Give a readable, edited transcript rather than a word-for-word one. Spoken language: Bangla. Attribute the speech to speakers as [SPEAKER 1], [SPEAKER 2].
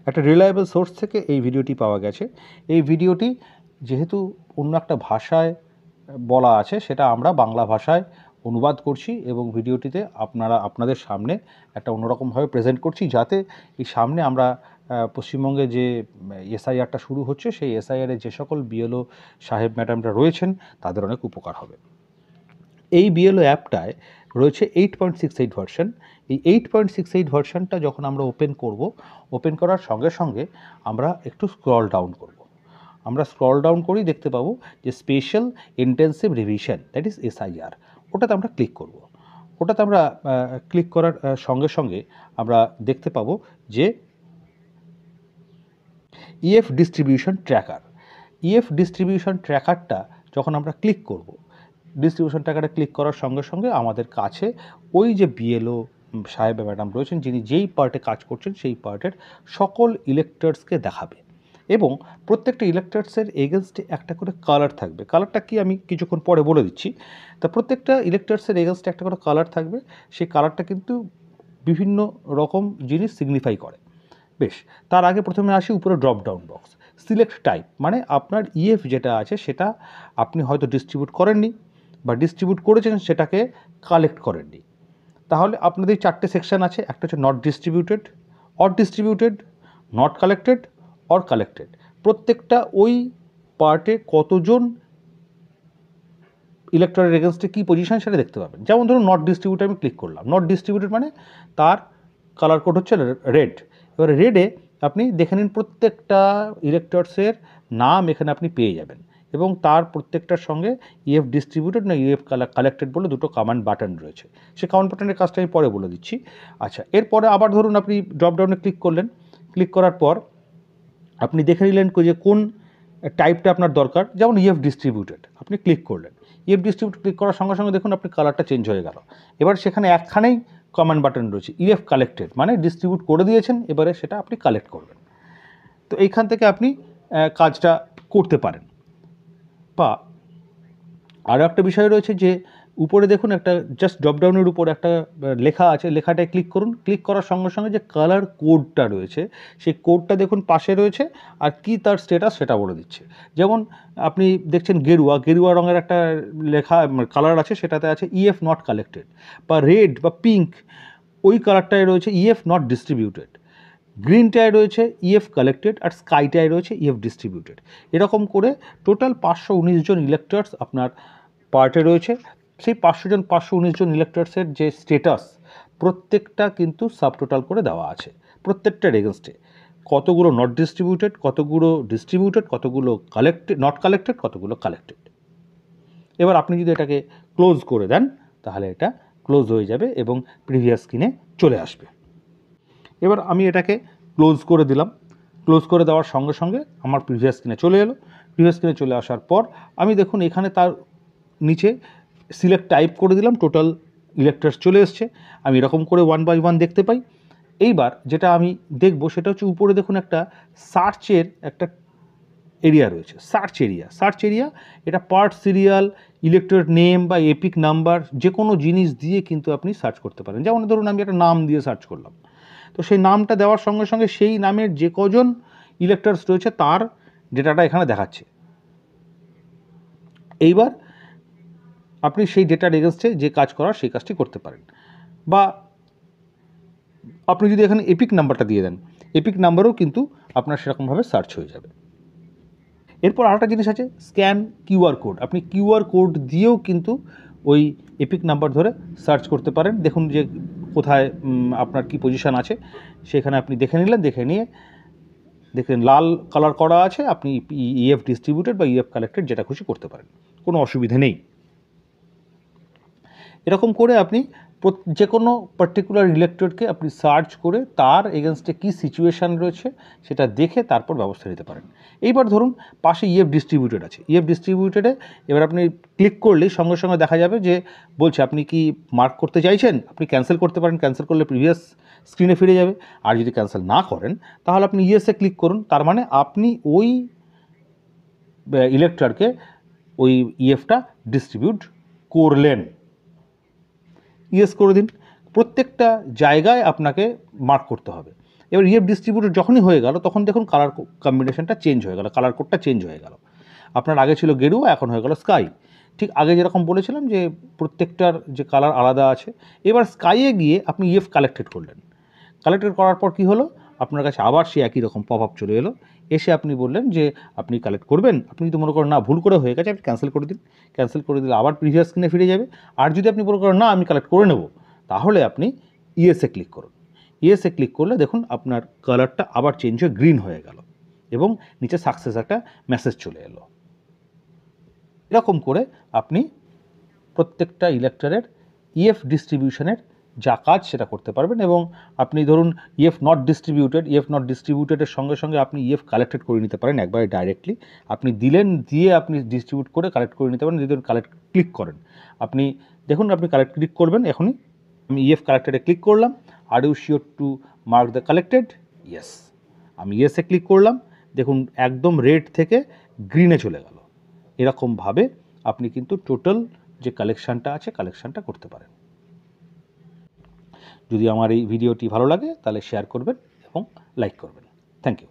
[SPEAKER 1] একটা রিলায়েবল সোর্স থেকে এই ভিডিওটি পাওয়া গেছে। এই ভিডিওটি যেহেতু অন্য একটা ভাষায় বলা আছে, সেটা আমরা বাংলা ভাষায় অনুবাদ করছি এবং ভিডিওটিতে আপনাদের সামনে একটা অন্যরকমভাবে প্রেজেন্ট করছি, যাতে এই সামনে আমরা পশ্চিমবঙ্গে যে এসআইআরটা শুরু হচ্ছে, সেই এসআইআরে যে সকল বিএলও সাহেব ম্যাডামরা রয়েছেন তাদের অনেক উপকার হবে। এই বিএলও অ্যাপটায় রয়েছে 8.68 ভার্সন। এই 8.68 ভার্সনটা যখন আমরা ওপেন করার সঙ্গে সঙ্গে আমরা একটু স্ক্রল ডাউন করব। আমরা স্ক্রল ডাউন করেই দেখতে পাবো যে special intensive revision, that is SIR, ওটাতে আমরা ক্লিক করব। ওটাতে আমরা ক্লিক করার সঙ্গে সঙ্গে আমরা দেখতে পাবো যে EF distribution tracker. EF distribution ট্র্যাকারটা যখন আমরা ক্লিক করব, ডিস্ট্রিবিউশন ট্র্যাকারে ক্লিক করার সঙ্গে সঙ্গে আমাদের কাছে ওই যে বিএলও সাহেব ম্যাডাম রয়েছেন, যিনি যেই পার্টে কাজ করছেন সেই পার্টের সকল ইলেক্টরসকে দেখাবে এবং প্রত্যেকটা ইলেক্টরসের এগেনস্টে একটা করে কালার থাকবে। কালারটা কি আমি কিছুক্ষণ পরে বলে দিচ্ছি। তা প্রত্যেকটা ইলেক্টরসের এগেনস্টে একটা করে কালার থাকবে। সেই কালারটা কিন্তু বিভিন্ন রকম জিনিস সিগনিফাই করে। বেশ, তার আগে প্রথমে আসি উপরে drop down box, select type, মানে আপনার ইএফ যেটা আছে সেটা আপনি হয়তো ডিস্ট্রিবিউট করেননি বা ডিস্ট্রিবিউট করেছেন সেটাকে কালেক্ট করেননি। তাহলে আপনাদের 4টে সেকশন আছে। একটা হচ্ছে not distributed, or distributed, not collected, or collected. প্রত্যেকটা ওই পার্টে কতজন ইলেকট্রনের এগেনস্টে কী পজিশন সেটা দেখতে পাবেন। যেমন ধরুন নট ডিস্ট্রিবিউটেড আমি ক্লিক করলাম। নট ডিস্ট্রিবিউটেড মানে তার কালার কোড হচ্ছে রেড। এবারে রেডে আপনি দেখে নিন প্রত্যেকটা ইলেক্টরসের নাম এখানে আপনি পেয়ে যাবেন এবং তার প্রত্যেকটার সঙ্গে ইএফ ডিস্ট্রিবিউটেড না ইএফ কালেক্টেড বলে দুটো কমান্ড বাটন রয়েছে। সে কমান্ড বাটনের কাজটা আমি পরে বলে দিচ্ছি। আচ্ছা, এরপরে আবার ধরুন আপনি ড্রপডাউনে ক্লিক করলেন। ক্লিক করার পর আপনি দেখে নিলেন যে কোন টাইপটা আপনার দরকার। যেমন ইএফ ডিস্ট্রিবিউটেড আপনি ক্লিক করলেন। ইএফ ডিস্ট্রিবিউট ক্লিক করার সঙ্গে সঙ্গে দেখুন আপনি কালারটা চেঞ্জ হয়ে গেল। এবার সেখানে একখানেই কমান্ড বাটন রয়েছে, ইএফ কালেক্টেড, মানে ডিস্ট্রিবিউট করে দিয়েছেন, এবারে সেটা আপনি কালেক্ট করবেন। তো এইখান থেকে আপনি কাজটা করতে পারেন। বা আরও একটা বিষয় রয়েছে যে উপরে দেখুন একটা জাস্ট ড্রপডাউনের উপর একটা লেখা আছে, লেখাটায় ক্লিক করুন। ক্লিক করার সঙ্গে সঙ্গে যে কালার কোডটা রয়েছে সেই কোডটা দেখুন পাশে রয়েছে আর কি তার স্ট্যাটাস সেটা বলে দিচ্ছে। যেমন আপনি দেখছেন গেরুয়া রঙের একটা লেখা কালার আছে, সেটাতে আছে ইএফ নট কালেক্টেড। বা রেড বা পিঙ্ক, ওই কালারটায় রয়েছে ইএফ নট ডিস্ট্রিবিউটেড। গ্রিনটায় রয়েছে ইএফ কালেক্টেড আর স্কাইটায় রয়েছে ইএফ ডিস্ট্রিবিউটেড। এরকম করে টোটাল 519 জন ইলেক্টরস আপনার পার্টে রয়েছে। সেই 519 জন ইলেক্টরসের যে স্টেটাস প্রত্যেকটা কিন্তু সাবটোটাল করে দেওয়া আছে প্রত্যেকটার এগেনস্টে। কতগুলো নট ডিস্ট্রিবিউটেড, কতগুলো ডিস্ট্রিবিউটেড, কতগুলো কালেক্টেড, নট কালেক্টেড, কতগুলো কালেক্টেড। এবার আপনি যদি এটাকে ক্লোজ করে দেন তাহলে এটা ক্লোজ হয়ে যাবে এবং প্রিভিয়াস স্ক্রিনে চলে আসবে। এবার আমি এটাকে ক্লোজ করে দিলাম। ক্লোজ করে দেওয়ার সঙ্গে সঙ্গে আমার প্রিভিয়াস স্ক্রিনে চলে এলো। প্রিভিয়াস স্ক্রিনে চলে আসার পর আমি দেখুন এখানে তার নিচে সিলেক্ট টাইপ করে দিলাম, টোটাল ইলেক্টরস চলে এসছে। আমি এরকম করে 1 বাই 1 দেখতে পাই। এইবার যেটা আমি দেখব সেটা হচ্ছে উপরে দেখুন একটা সার্চের একটা এরিয়া রয়েছে, সার্চ এরিয়া। এটা পার্ট সিরিয়াল, ইলেক্টর নেম বা এপিক নাম্বার যে কোনো জিনিস দিয়ে কিন্তু আপনি সার্চ করতে পারেন। যেমন ধরুন আমি একটা নাম দিয়ে সার্চ করলাম, তো সেই নামটা দেওয়ার সঙ্গে সঙ্গে সেই নামের যে কজন ইলেক্টরস রয়েছে তার ডেটাটা এখানে দেখাচ্ছে। এইবার আপনি সেই ডেটার এগেনস্টে যে কাজ করার সেই কাজটি করতে পারেন। বা আপনি যদি এখানে এপিক নাম্বারটা দিয়ে দেন, এপিক নাম্বারও কিন্তু আপনার সেরকমভাবে সার্চ হয়ে যাবে। এরপর আরেকটা জিনিস আছে স্ক্যান কিউআর কোড। আপনি কিউআর কোড দিয়েও কিন্তু ওই এপিক নাম্বার ধরে সার্চ করতে পারেন। দেখুন যে কোথায় আপনার কি পজিশান আছে সেখানে আপনি দেখে নিলেন। দেখে নিয়ে দেখেন লাল কালার করা আছে, আপনি ইএফ ডিস্ট্রিবিউটেড বা ইএফ কালেক্টেড যেটা খুশি করতে পারেন, কোনো অসুবিধা নেই। এরকম করে আপনি যে কোনো পার্টিকুলার ইলেক্টরকে আপনি সার্চ করে তার এগেনস্টে কী সিচুয়েশান রয়েছে সেটা দেখে তারপর ব্যবস্থা নিতে পারেন। এইবার ধরুন পাশে ইএফ ডিস্ট্রিবিউটেড আছে। ইএফ ডিস্ট্রিবিউটেডে এবার আপনি ক্লিক করলেই সঙ্গে সঙ্গে দেখা যাবে যে বলছে আপনি কি মার্ক করতে চাইছেন, আপনি ক্যান্সেল করতে পারেন। ক্যান্সেল করলে প্রিভিয়াস স্ক্রিনে ফিরে যাবে। আর যদি ক্যান্সেল না করেন তাহলে আপনি ইয়েসে ক্লিক করুন। তার মানে আপনি ওই ইলেক্টরকে ওই ইএফটা ডিস্ট্রিবিউট করলেন। ইয়েস করে দিন। প্রত্যেকটা জায়গায় আপনাকে মার্ক করতে হবে। এবার ইএফ ডিস্ট্রিবিউটেড যখনই হয়ে গেল তখন দেখুন কালার কম্বিনেশনটা চেঞ্জ হয়ে গেল, কালার কোডটা চেঞ্জ হয়ে গেল। আপনার আগে ছিল গেরুয়া, এখন হয়ে গেল স্কাই। ঠিক আগে যেরকম বলেছিলাম যে প্রত্যেকটার যে কালার আলাদা আছে, এবার স্কাইয়ে গিয়ে আপনি ইএফ কালেক্টেড করলেন। কালেক্টেড করার পর কী হলো, আপনার কাছে আবার সে একই রকম পপ আপ চলে এলো। এসে আপনি বললেন যে আপনি কালেক্ট করবেন। আপনি যদি মনে করেন না ভুল করে হয়ে গেছে, আপনি ক্যান্সেল করে দিন। ক্যান্সেল করে দিলে আবার প্রিভিয়াস স্ক্রিনে ফিরে যাবে। আর যদি আপনি মনে করেন না আমি কালেক্ট করে নেব, তাহলে আপনি ইএসএ ক্লিক করুন। ইএসএ ক্লিক করলে দেখুন আপনার কালারটা আবার চেঞ্জ হয়ে গ্রিন হয়ে গেল এবং নিচে সাকসেস একটা মেসেজ চলে এলো। এরকম করে আপনি প্রত্যেকটা ইলেক্টরের ইএফ ডিস্ট্রিবিউশনের যা কাজ সেটা করতে পারবেন। এবং আপনি ধরুন ইএফ নট ডিস্ট্রিবিউটেডের সঙ্গে সঙ্গে আপনি ইএফ কালেক্টেড করে নিতে পারেন একবারে ডাইরেক্টলি। আপনি দিলেন, দিয়ে আপনি ডিস্ট্রিবিউট করে কালেক্ট করে নিতে পারেন। যদি কালেক্ট ক্লিক করেন, আপনি দেখুন আপনি কালেক্ট ক্লিক করবেন। এখনই আমি ইএফ কালেক্টেডে ক্লিক করলাম। Are you sure to mark the collected? Yes. আমি ইয়েসে ক্লিক করলাম, দেখুন একদম রেড থেকে গ্রিনে চলে গেল। এরকমভাবে আপনি কিন্তু টোটাল যে কালেকশানটা আছে কালেকশানটা করতে পারেন। যদি আমার এই ভিডিওটি ভালো লাগে তাহলে শেয়ার করবেন এবং লাইক করবেন। Thank you.